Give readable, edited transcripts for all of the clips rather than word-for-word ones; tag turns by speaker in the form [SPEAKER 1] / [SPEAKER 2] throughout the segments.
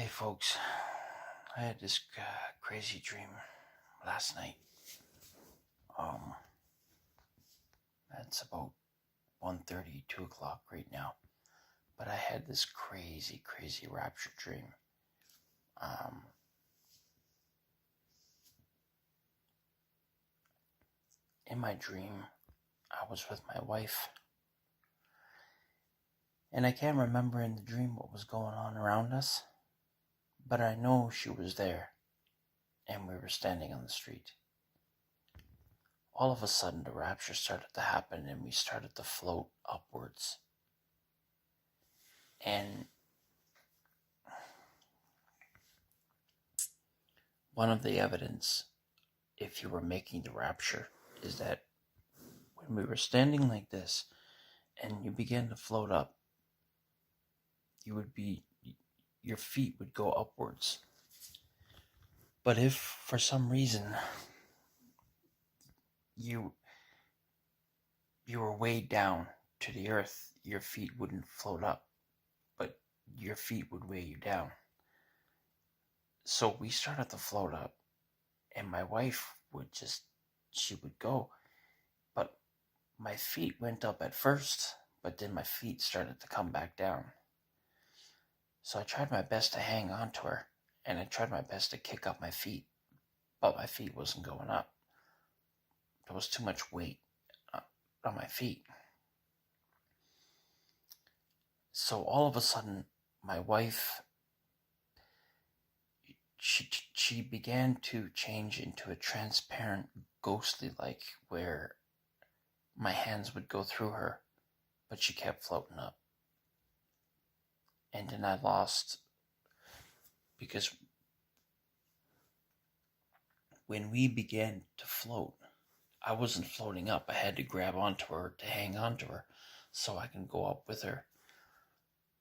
[SPEAKER 1] Hey folks, I had this crazy dream last night. Um, it's about 1:30, 2 o'clock right now. But I had this crazy rapture dream. Um, in my dream, I was with my wife. And I can't remember in the dream what was going on around us. But I know she was there. And we were standing on the street. All of a sudden, the rapture started to happen and we started to float upwards. And one of the evidence, if you were making the rapture, is that when we were standing like this and you began to float up, your feet would go upwards. But if for some reason you were weighed down to the earth, your feet wouldn't float up, but your feet would weigh you down. So we started to float up, and my wife she would go, but my feet went up at first, but then my feet started to come back down. So I tried my best to hang on to her, and I tried my best to kick up my feet, but my feet wasn't going up. There was too much weight on my feet. So all of a sudden, my wife, she began to change into a transparent, ghostly like, where my hands would go through her, but she kept floating up. And then I lost, because when we began to float, I wasn't floating up. I had to grab onto her to hang onto her so I can go up with her.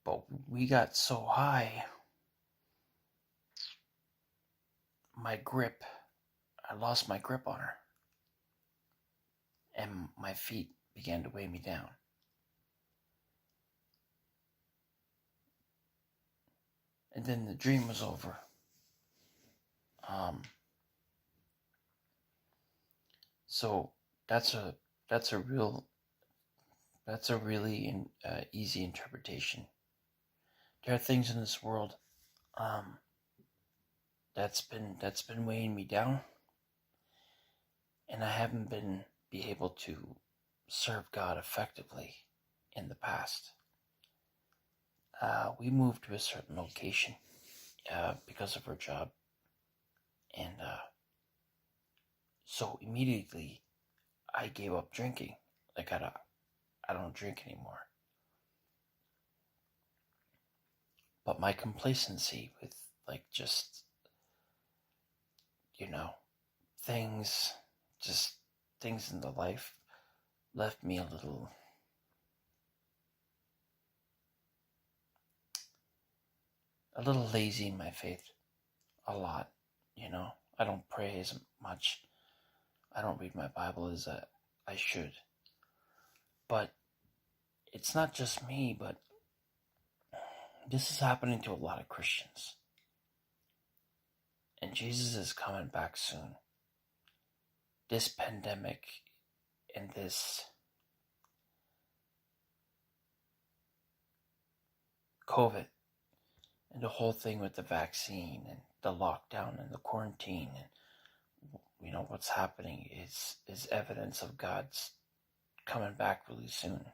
[SPEAKER 1] But we got so high, I lost my grip on her. And my feet began to weigh me down. And then the dream was over. So that's a really easy interpretation. There are things in this world that's been weighing me down, and I haven't been able to serve God effectively in the past. We moved to a certain location because of our job, and so immediately I gave up drinking. Like I don't drink anymore. But my complacency with just things in the life left me a little lazy in my faith. A lot. I don't pray as much. I don't read my Bible as I should. But it's not just me, but this is happening to a lot of Christians. And Jesus is coming back soon. This pandemic and this COVID and the whole thing with the vaccine and the lockdown and the quarantine and what's happening is evidence of God's coming back really soon.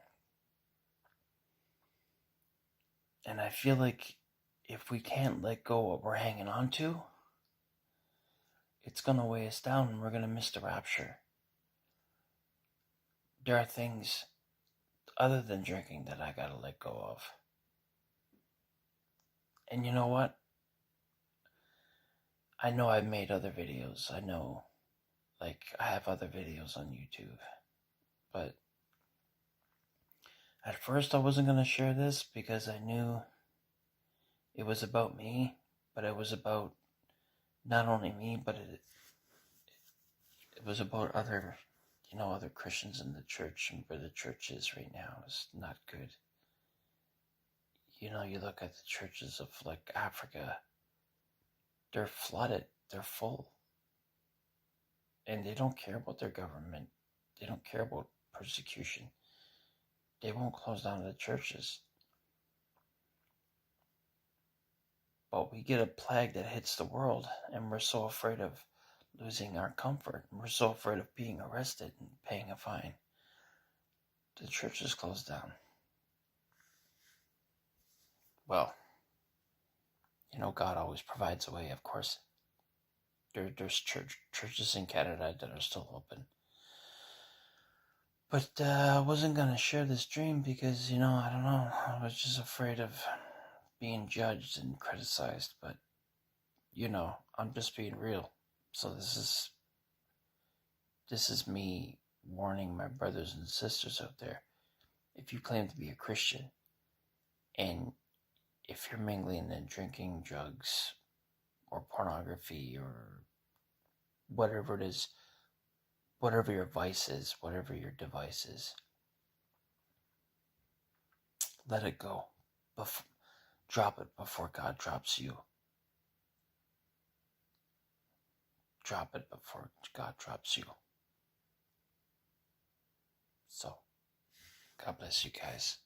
[SPEAKER 1] And I feel like if we can't let go of what we're hanging on to, it's going to weigh us down and we're going to miss the rapture. There are things other than drinking that I got to let go of. And you know what? I know I've made other videos. I know, I have other videos on YouTube. But at first I wasn't going to share this because I knew it was about me, but it was about not only me, but it was about other Christians in the church, and where the church is right now is not good. You look at the churches of Africa, They're flooded. They're full. And they don't care about their government. They don't care about persecution. They won't close down the churches. But we get a plague that hits the world, and we're so afraid of losing our comfort. We're so afraid of being arrested and paying a fine. The church is closed down. Well, God always provides a way, of course. There's churches in Canada that are still open. But I wasn't going to share this dream because, I don't know. I was just afraid of being judged and criticized. But, I'm just being real. So this is me warning my brothers and sisters out there. If you claim to be a Christian, and if you're mingling and drinking drugs or pornography or whatever it is, whatever your vice is, whatever your device is, let it go. Drop it before God drops you. Drop it before God drops you. So, God bless you guys.